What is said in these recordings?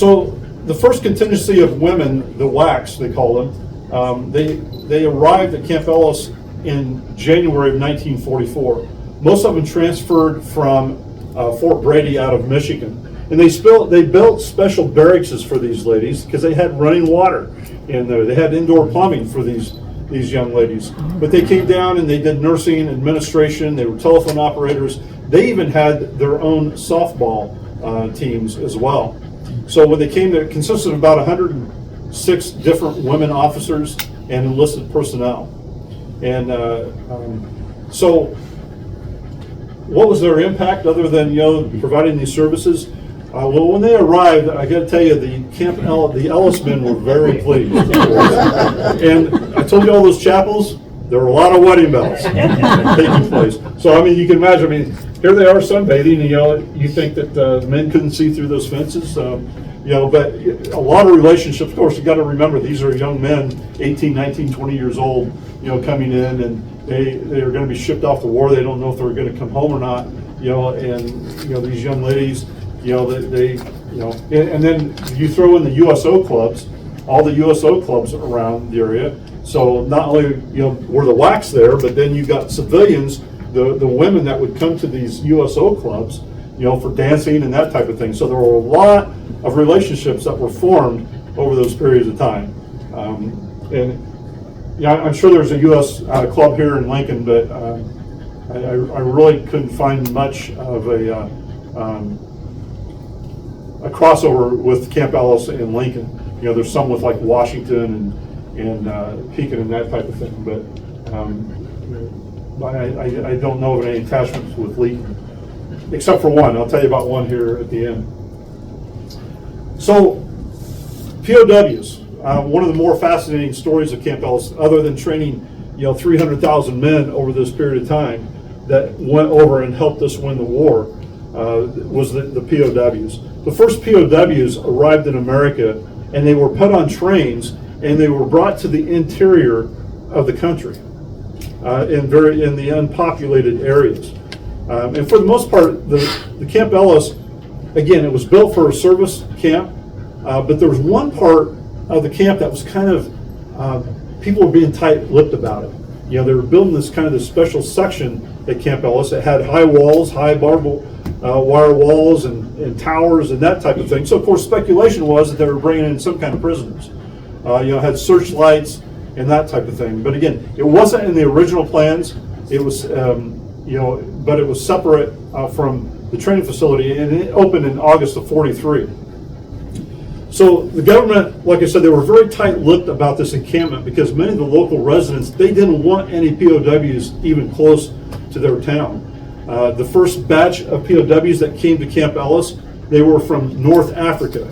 So the first contingency of women, the WWIIs they call them, they arrived at Camp Ellis in January of 1944. Most of them transferred from Fort Brady out of Michigan. And they built special barracks for these ladies because they had running water in there. They had indoor plumbing for these young ladies. But they came down and they did nursing, administration, they were telephone operators. They even had their own softball teams as well. So when they came there, it consisted of about 106 different women officers and enlisted personnel. And so what was their impact other than providing these services? Well, when they arrived, I got to tell you, the Ellis men were very pleased. And I told you all those chapels, there were a lot of wedding bells taking place. So I mean, you can imagine. I mean, here they are sunbathing. You think that the men couldn't see through those fences. But a lot of relationships. Of course, you got to remember these are young men, 18, 19, 20 years old. Coming in, and they are going to be shipped off to war. They don't know if they're going to come home or not. And these young ladies. And then you throw in the USO clubs, all the USO clubs around the area. So not only were the WWIIs there, but then you got civilians, the women that would come to these USO clubs, for dancing and that type of thing. So there were a lot of relationships that were formed over those periods of time. I'm sure there's a US club here in Lincoln, but I really couldn't find much of a crossover with Camp Ellis and Lincoln. There's some with like Washington and Pekin and that type of thing, but I don't know of any attachments with Lincoln, except for one. I'll tell you about one here at the end. So, POWs. One of the more fascinating stories of Camp Ellis, other than training 300,000 men over this period of time that went over and helped us win the war, was the POWs. The first POWs arrived in America, and they were put on trains, and they were brought to the interior of the country, in the unpopulated areas. And for the most part, the Camp Ellis, again, it was built for a service camp, but there was one part of the camp that was kind of, people were being tight-lipped about it. They were building this special section at Camp Ellis that had high walls, high barbed wire walls and towers and that type of thing. So of course speculation was that they were bringing in some kind of prisoners. Had searchlights and that type of thing. But again, it wasn't in the original plans. It was, but it was separate from the training facility, and it opened in August of '43. So the government, like I said, they were very tight-lipped about this encampment because many of the local residents, they didn't want any POWs even close to their town. The first batch of POWs that came to Camp Ellis, they were from North Africa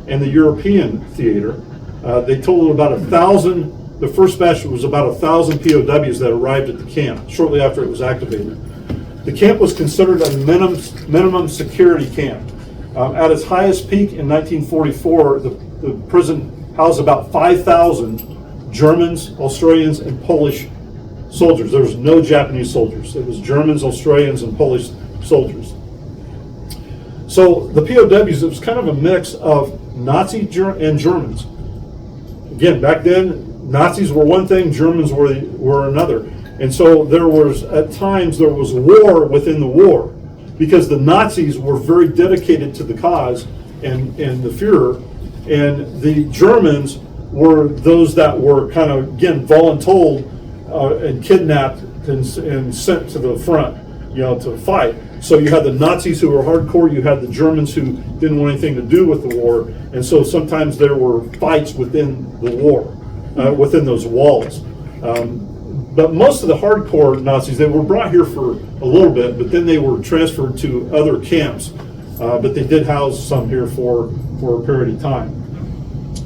and the European theater. They totaled about 1,000. The first batch was about 1,000 POWs that arrived at the camp shortly after it was activated. The camp was considered a minimum security camp. At its highest peak in 1944, the prison housed about 5,000 Germans, Australians, and Polish soldiers. There was no Japanese soldiers. It was Germans, Australians, and Polish soldiers. So the POWs, it was kind of a mix of Nazi and Germans. Again, back then, Nazis were one thing, Germans were another. And so at times there was war within the war, because the Nazis were very dedicated to the cause and the Fuhrer, and the Germans were those that were kind of, again, voluntold and kidnapped and sent to the front, to fight. So you had the Nazis who were hardcore, you had the Germans who didn't want anything to do with the war, and so sometimes there were fights within the war, within those walls. But most of the hardcore Nazis, they were brought here for a little bit, but then they were transferred to other camps. But they did house some here for a period of time.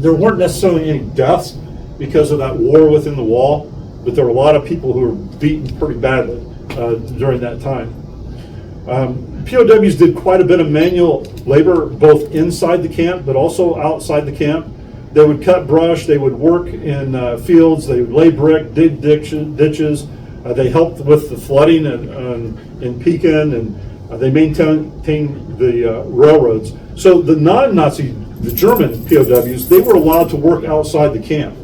There weren't necessarily any deaths because of that war within the wall, but there were a lot of people who were beaten pretty badly during that time. POWs did quite a bit of manual labor, both inside the camp, but also outside the camp. They would cut brush, they would work in fields, they would lay brick, dig ditches. They helped with the flooding in Pekin, and they maintained the railroads. So the non-Nazi the German POWs, they were allowed to work outside the camp.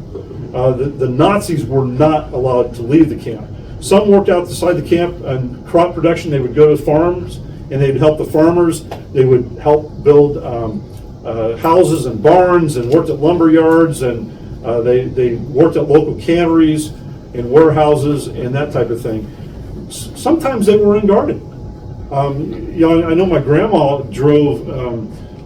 The Nazis were not allowed to leave the camp. Some worked outside the camp and crop production. They would go to farms and they'd help the farmers. They would help build houses and barns, and worked at lumber yards, and they worked at local canneries and warehouses and that type of thing. Sometimes they were unguarded. I know my grandma drove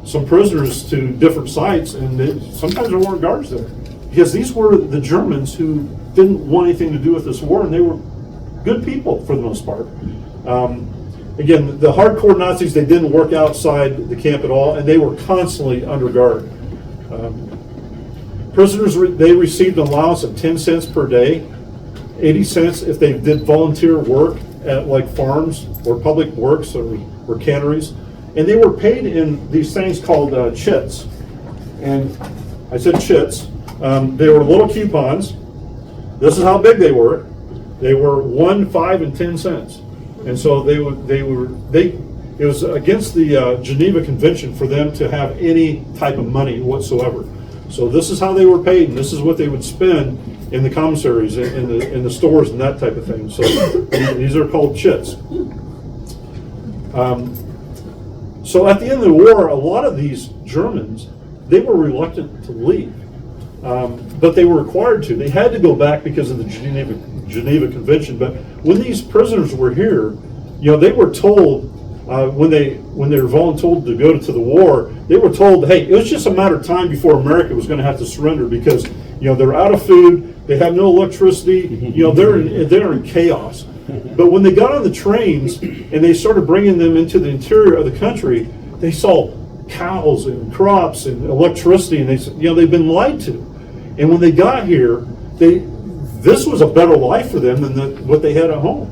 some prisoners to different sites, and sometimes there weren't guards there, because these were the Germans who didn't want anything to do with this war, and they were good people for the most part. Again, the hardcore Nazis, they didn't work outside the camp at all, and they were constantly under guard. Prisoners, they received an allowance of 10 cents per day, 80 cents if they did volunteer work at like farms or public works or canneries. And they were paid in these things called chits. And I said chits. They were little coupons. This is how big they were. They were 1, 5, and 10 cents. And so it was against the Geneva Convention for them to have any type of money whatsoever. So this is how they were paid, and this is what they would spend in the commissaries, in the stores, and that type of thing. So these are called chits. So at the end of the war, a lot of these Germans, they were reluctant to leave, but they were required to. They had to go back because of the Geneva Convention. But when these prisoners were here, they were told when they were volunteered to go to the war, they were told, hey, it was just a matter of time before America was going to have to surrender, because they're out of food, they have no electricity, they're in chaos. But when they got on the trains and they started bringing them into the interior of the country, they saw cows and crops and electricity, and they said, they've been lied to. And when they got here, this was a better life for them than what they had at home.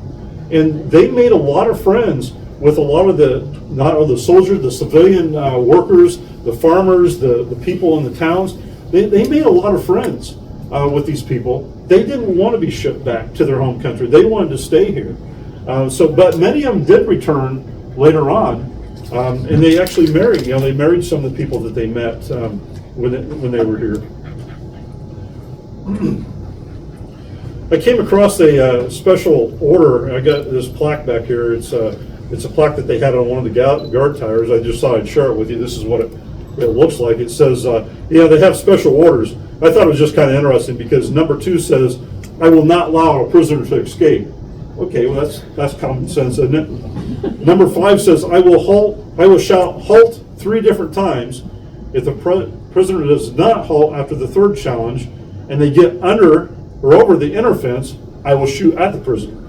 And they made a lot of friends with a lot of not only the soldiers, the civilian workers, the farmers, the people in the towns. They made a lot of friends with these people. They didn't want to be shipped back to their home country. They wanted to stay here. But many of them did return later on, and they actually married. They married some of the people that they met when they were here. I came across a special order. I got this plaque back here. It's a plaque that they had on one of the guard tires. I just thought I'd share it with you. This is what it looks like. It says, they have special orders. I thought it was just kind of interesting because number 2 says, I will not allow a prisoner to escape. Okay, well that's common sense, isn't it? Number 5 says, I will shout halt 3 different times. If the prisoner does not halt after the 3rd challenge and they get under or over the inner fence, I will shoot at the prisoner.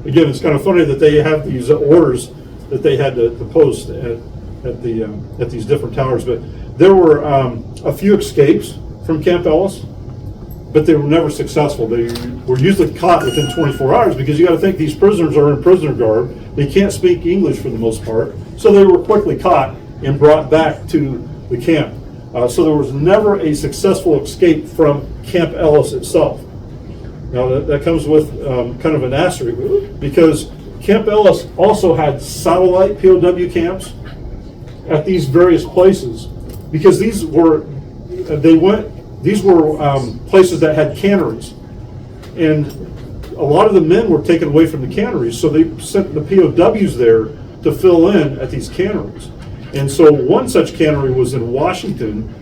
Again, it's kind of funny that they have these orders that they had to post at these different towers. But there were a few escapes from Camp Ellis, but they were never successful. They were usually caught within 24 hours because you got to think these prisoners are in prisoner garb. They can't speak English for the most part, so they were quickly caught and brought back to the camp. So there was never a successful escape from Camp Ellis itself. Now that comes with kind of an asterisk, because Camp Ellis also had satellite POW camps at these various places, because these were places that had canneries, and a lot of the men were taken away from the canneries, so they sent the POWs there to fill in at these canneries. And so one such cannery was in Washington,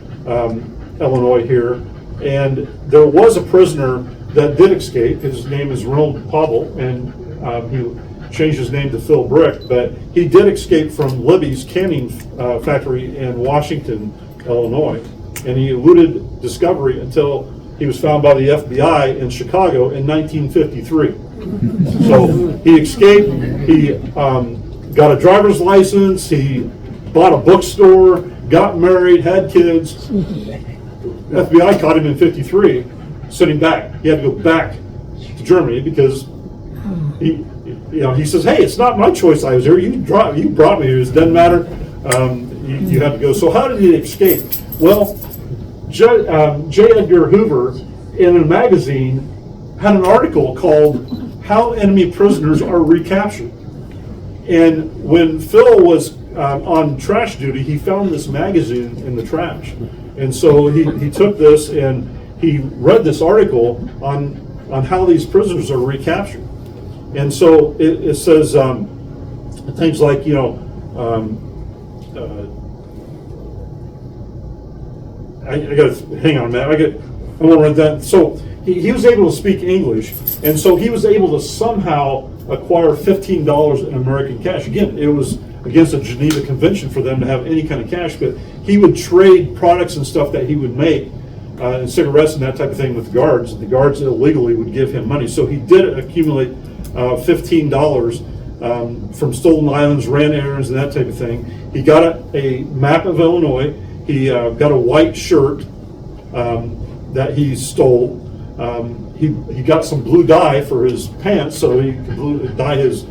Illinois here, and there was a prisoner that did escape. His name is Ronald Pavel, and he changed his name to Phil Brick, but he did escape from Libby's canning factory in Washington, Illinois, and he eluded discovery until he was found by the FBI in Chicago in 1953. So he escaped, he got a driver's license, he bought a bookstore, got married, had kids. FBI caught him in 53, sitting back. He had to go back to Germany because he says, hey, it's not my choice I was here. You brought me here. It doesn't matter. You had to go. So how did he escape? Well, J. Edgar Hoover in a magazine had an article called How Enemy Prisoners Are Recaptured. And when Phil was on trash duty, he found this magazine in the trash. And so he took this and he read this article on how these prisoners are recaptured. And so it says things like, you know, I got to hang on a minute. I won't read that. So he was able to speak English, and so he was able to somehow acquire $15 in American cash. Again, it was against a Geneva Convention for them to have any kind of cash, but he would trade products and stuff that he would make, and cigarettes and that type of thing with the guards. And the guards illegally would give him money. So he did accumulate $15 from stolen items, ran errands, and that type of thing. He got a map of Illinois. He got a white shirt that he stole. He got some blue dye for his pants, so he could dye his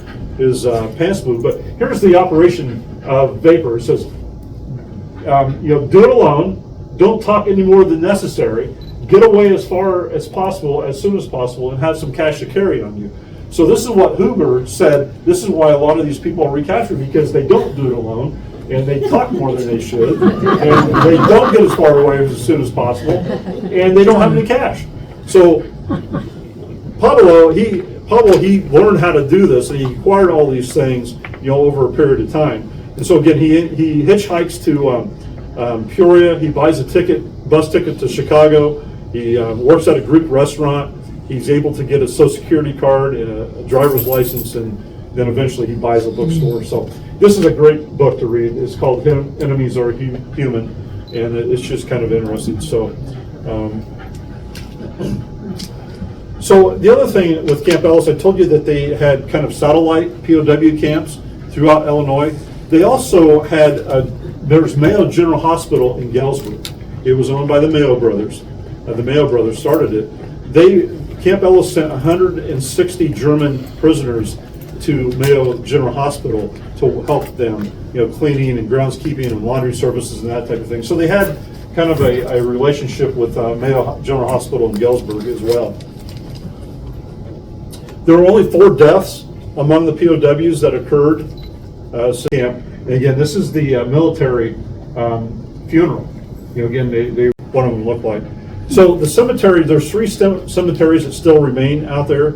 pants blue. But here's the operation of Vapor. It says, you know, do it alone. Don't talk any more than necessary. Get away as far as possible, as soon as possible, and have some cash to carry on you. So this is what Huber said. This is why a lot of these people are recaptured, because they don't do it alone, and they talk more than they should, and they don't get as far away as soon as possible, and they don't have any cash. So Pablo, he learned how to do this, and he acquired all these things, you know, over a period of time. And so again, he hitchhikes to Peoria. He buys a bus ticket to Chicago. He works at a Greek restaurant. He's able to get a Social Security card and a driver's license, and then eventually he buys a bookstore. So this is a great book to read. It's called Enemies Are Human, and it's just kind of interesting. So the other thing with Camp Ellis, I told you that they had kind of satellite POW camps throughout Illinois. They also had, there's Mayo General Hospital in Galesburg. It was owned by the Mayo brothers. The Mayo brothers started it. Camp Ellis sent 160 German prisoners to Mayo General Hospital to help them, you know, cleaning and groundskeeping and laundry services and that type of thing. So they had kind of a relationship with Mayo General Hospital in Galesburg as well. There were only 4 deaths among the POWs that occurred camp. And again, this is the military funeral. You know, again, they one of them looked like. So the cemetery, there's 3 cemeteries that still remain out there.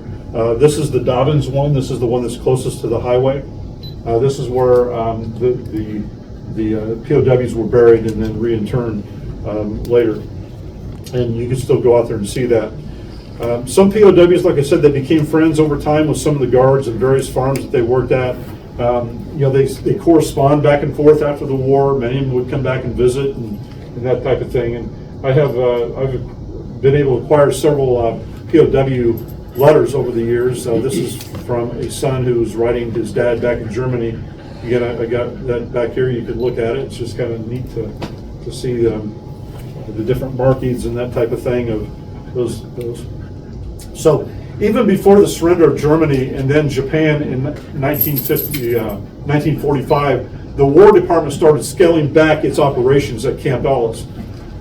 This is the Dobbins one. This is the one that's closest to the highway. This is where the POWs were buried and then reinterred later. And you can still go out there and see that. Some POWs, like I said, they became friends over time with some of the guards at various farms that they worked at. You know, they correspond back and forth after the war. Many of them would come back and visit and that type of thing. And I've been able to acquire several POW letters over the years. This is from a son who's writing his dad back in Germany. Again, I got that back here. You could look at it. It's just kind of neat to see the different markings and that type of thing of those. So even before the surrender of Germany and then Japan in 1945, the War Department started scaling back its operations at Camp Ellis.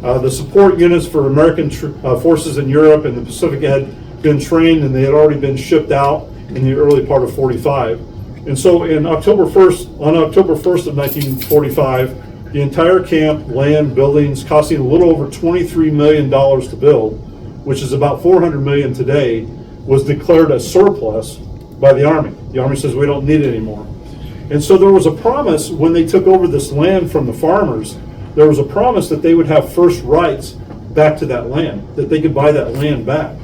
The support units for American forces in Europe and the Pacific had been trained, and they had already been shipped out in the early part of 45. And so on October 1st of 1945, the entire camp, land, buildings, costing a little over $23 million to build, which is about $400 million today, was declared a surplus by the Army. The Army says we don't need it anymore. And so there was a promise when they took over this land from the farmers. There was a promise that they would have first rights back to that land, that they could buy that land back.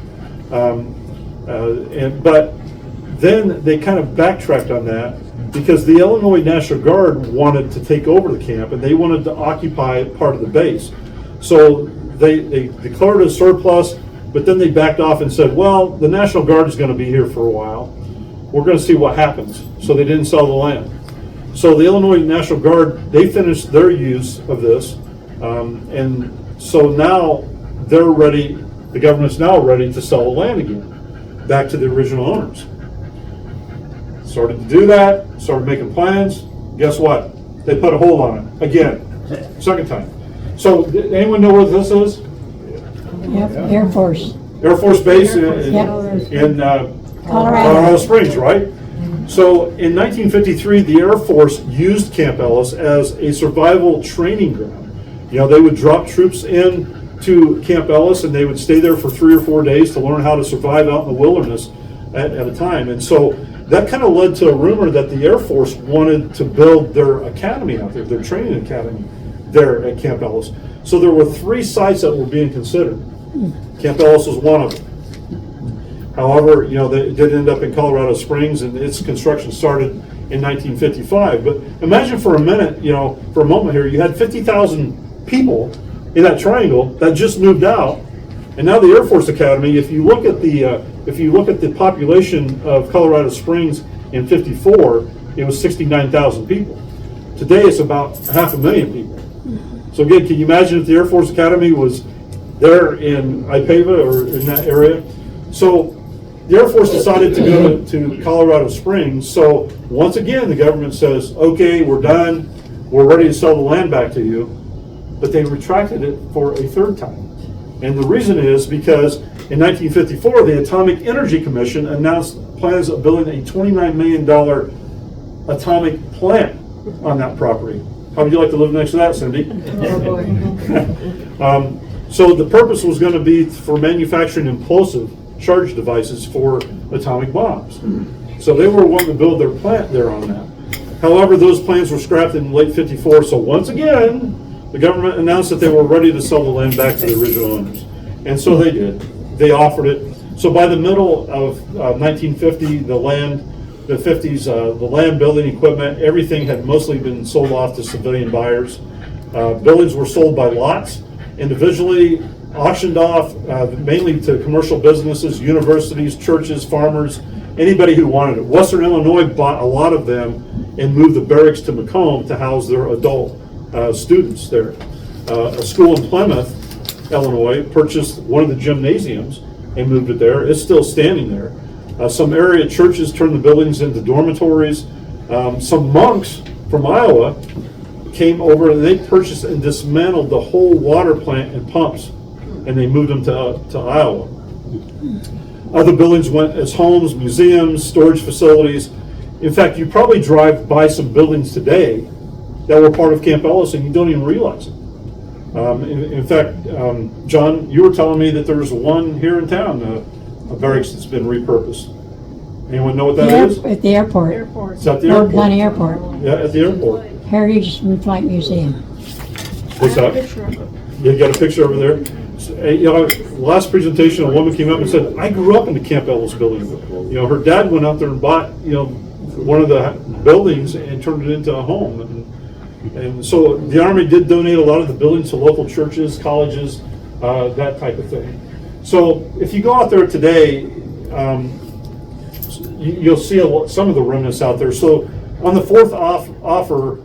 But then they kind of backtracked on that because the Illinois National Guard wanted to take over the camp and they wanted to occupy part of the base. So they declared it a surplus, but then they backed off and said, well, the National Guard is going to be here for a while. We're going to see what happens. So they didn't sell the land. So the Illinois National Guard, they finished their use of this, and so now they're ready, the government's now ready to sell the land again, back to the original owners. Started to do that, started making plans. Guess what? They put a hold on it, again, second time. So anyone know where this is? Yep, Air Force. Air Force Base in Colorado Springs, right? So in 1953, the Air Force used Camp Ellis as a survival training ground. You know, they would drop troops in to Camp Ellis and they would stay there for 3 or 4 days to learn how to survive out in the wilderness at a time. And so that kind of led to a rumor that the Air Force wanted to build their academy out there, their training academy there at Camp Ellis. So there were 3 sites that were being considered. Camp Ellis was one of them. However, you know, it did end up in Colorado Springs, and its construction started in 1955. But imagine for a minute, you know, for a moment here, you had 50,000 people in that triangle that just moved out, and now the Air Force Academy. If you look at the population of Colorado Springs in '54, it was 69,000 people. Today, it's about 500,000 people. So again, can you imagine if the Air Force Academy was there in Ipava or in that area? So the Air Force decided to go to Colorado Springs. So once again, the government says, okay, we're done. We're ready to sell the land back to you. But they retracted it for a 3rd time. And the reason is because in 1954, the Atomic Energy Commission announced plans of building a $29 million atomic plant on that property. How would you like to live next to that, Cindy? So the purpose was going to be for manufacturing implosive charge devices for atomic bombs. So they were wanting to build their plant there on that. However, those plans were scrapped in late '54. So once again, the government announced that they were ready to sell the land back to the original owners. And so they did. They offered it. So by the middle of 1950, the land, the land, building equipment, everything had mostly been sold off to civilian buyers. Buildings were sold by lots, individually, auctioned off, mainly to commercial businesses, universities, churches, farmers, anybody who wanted it. Western Illinois bought a lot of them and moved the barracks to Macomb to house their adult students there. A school in Plymouth, Illinois, purchased one of the gymnasiums and moved it there. It's still standing there. Some area churches turned the buildings into dormitories. Some monks from Iowa came over and they purchased and dismantled the whole water plant and pumps, and they moved them to Iowa. Other buildings went as homes, museums, storage facilities. In fact, you probably drive by some buildings today that were part of Camp Ellis and you don't even realize it. In fact, John, you were telling me that there's one here in town, a barracks that's been repurposed. Anyone know what that is? At the airport. It's at the Fulton airport. County Airport. Yeah, at the airport. Heritage and Flight Museum. What's that? You got a picture over there? You know, last presentation, a woman came up and said, I grew up in the Camp Ellis building. You know, her dad went out there and bought, you know, one of the buildings and turned it into a home. And so the Army did donate a lot of the buildings to local churches, colleges, that type of thing. So if you go out there today, you'll see some of the remnants out there. So on the 4th offer,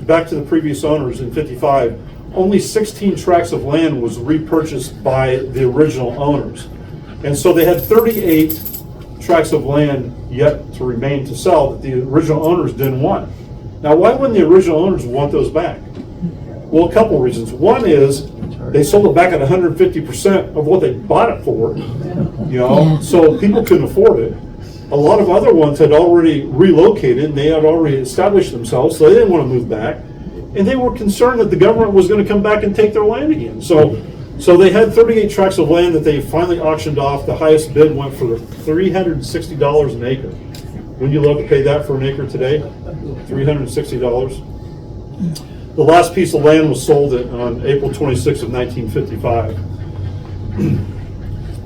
back to the previous owners in '55, only 16 tracts of land was repurchased by the original owners. And so they had 38 tracts of land yet to remain to sell that the original owners didn't want. Now, why wouldn't the original owners want those back? Well, a couple reasons. One is they sold it back at 150% of what they bought it for, you know, Yeah. so people couldn't afford it. A lot of other ones had already relocated and they had already established themselves, so they didn't want to move back. And they were concerned that the government was going to come back and take their land again. So they had 38 tracts of land that they finally auctioned off. The highest bid went for $360 an acre. Wouldn't you love to pay that for an acre today? $360. The last piece of land was sold on April 26th of 1955.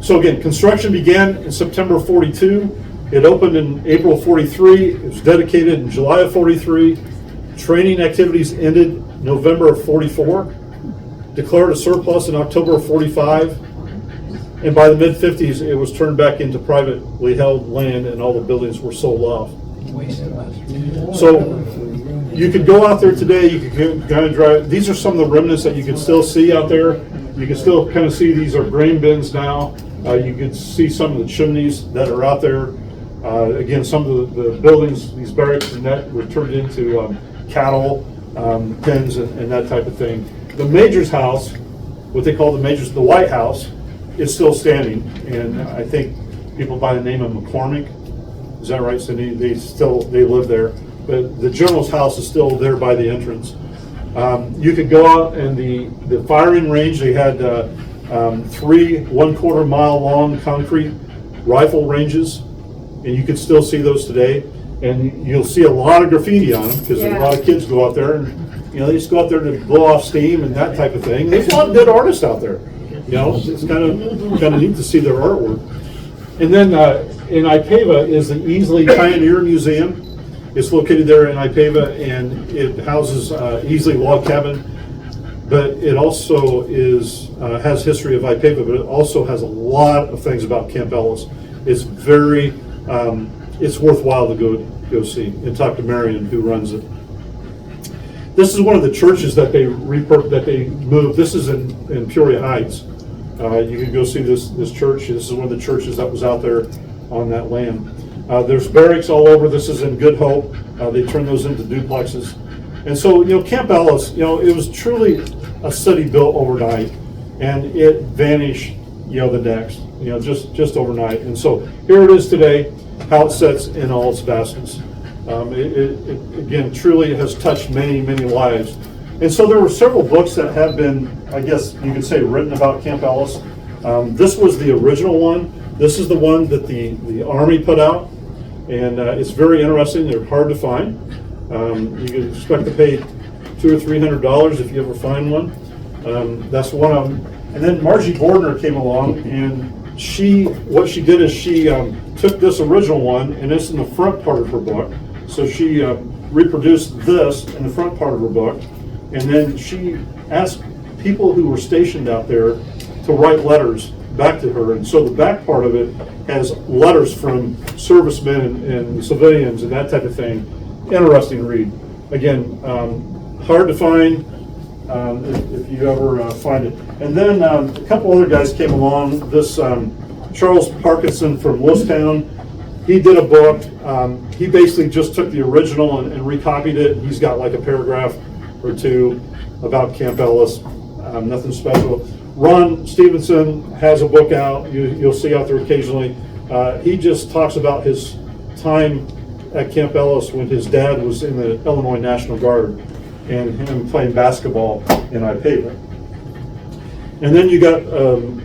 So again, construction began in September 42. It opened in April 43. It was dedicated in July of 43. Training activities ended November of 44. Declared a surplus in October of 45. And by the mid-50s, it was turned back into privately held land and all the buildings were sold off. So you could go out there today, you could kind of drive. These are some of the remnants that you can still see out there. You can still kind of see these are grain bins now. You can see some of the chimneys that are out there. Again, some of the buildings, these barracks and that were turned into cattle pens and that type of thing. The Major's house, what they call the Major's, the White House, is still standing. And I think people by the name of McCormick Is that right, Cindy? They live there, but the general's house is still there by the entrance. You could go out and the firing range, they had 3 1/4 mile long concrete rifle ranges, and you can still see those today. And you'll see a lot of graffiti on them because a lot of kids go out there and they just go out there to blow off steam and that type of thing. There's a lot of good artists out there. It's kind of neat to see their artwork. And then in Ipava is the Easley Pioneer Museum. It's located there in Ipava, and it houses Easley Log Cabin. But it also has history of Ipava, but it also has a lot of things about Camp Ellis. It's very it's worthwhile to go see and talk to Marion, who runs it. This is one of the churches that they moved. This is in Peoria Heights. You can go see this church. This is one of the churches that was out there on that land. There's barracks all over. This is in Good Hope. They turned those into duplexes. And so, Camp Ellis, it was truly a city built overnight, and it vanished, the next, just overnight. And so here it is today, how it sits in all its vastness. It again, truly has touched many, many lives. And so there were several books that have been, I guess you could say, written about Camp Ellis. This was the original one. This is the one that the Army put out, and it's very interesting. They're hard to find. You can expect to pay $200 or $300 if you ever find one. That's one of them. And then Margie Bordner came along, and what she did is she took this original one, and it's in the front part of her book. So she reproduced this in the front part of her book, and then she asked people who were stationed out there to write letters back to her. And so the back part of it has letters from servicemen and civilians and that type of thing. Interesting read. Again, hard to find if you ever find it. And then a couple other guys came along. This Charles Parkinson from Lewistown, he did a book. He basically just took the original and recopied it. He's got like a paragraph or two about Camp Ellis. Nothing special. Ron Stevenson has a book out. You'll see out there occasionally. He just talks about his time at Camp Ellis when his dad was in the Illinois National Guard and him playing basketball in Ipava. And then you got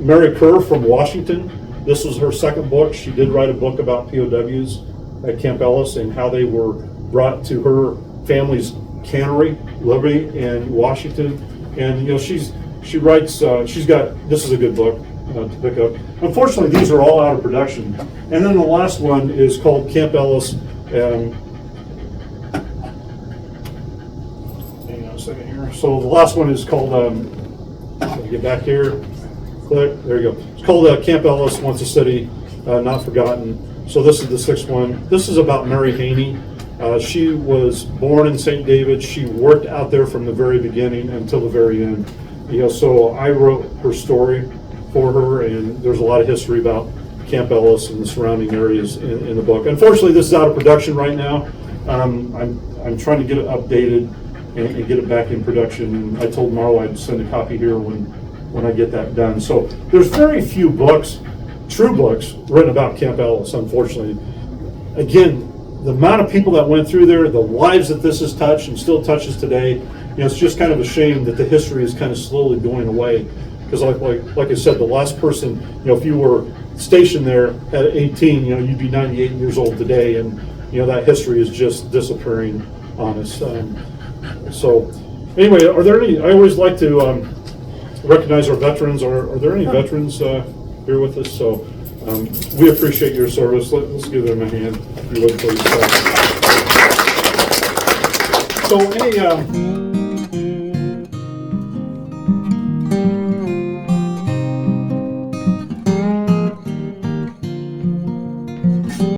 Mary Kerr from Washington. This was her second book. She did write a book about POWs at Camp Ellis and how they were brought to her family's cannery, Liberty, in Washington. And she writes. This is a good book to pick up. Unfortunately, these are all out of production. And then the last one is called Camp Ellis. Hang on a second here. So the last one is called. Get back here. Click. There you go. It's called Camp Ellis, Once a City, Not Forgotten. So this is the sixth one. This is about Mary Haney. She was born in St. David. She worked out there from the very beginning until the very end. So I wrote her story for her, and there's a lot of history about Camp Ellis and the surrounding areas in the book. Unfortunately, this is out of production right now. I'm trying to get it updated and get it back in production. And I told Marla I'd send a copy here when I get that done. So there's very few books, true books, written about Camp Ellis, unfortunately. Again, the amount of people that went through there, the lives that this has touched and still touches today, it's just kind of a shame that the history is kind of slowly going away. Because like I said, the last person, if you were stationed there at 18, you'd be 98 years old today, and that history is just disappearing on us. So anyway, are there any? I always like to recognize our veterans. Are there any veterans here with us? So we appreciate your service. Let's give them a hand, if you would, please. So any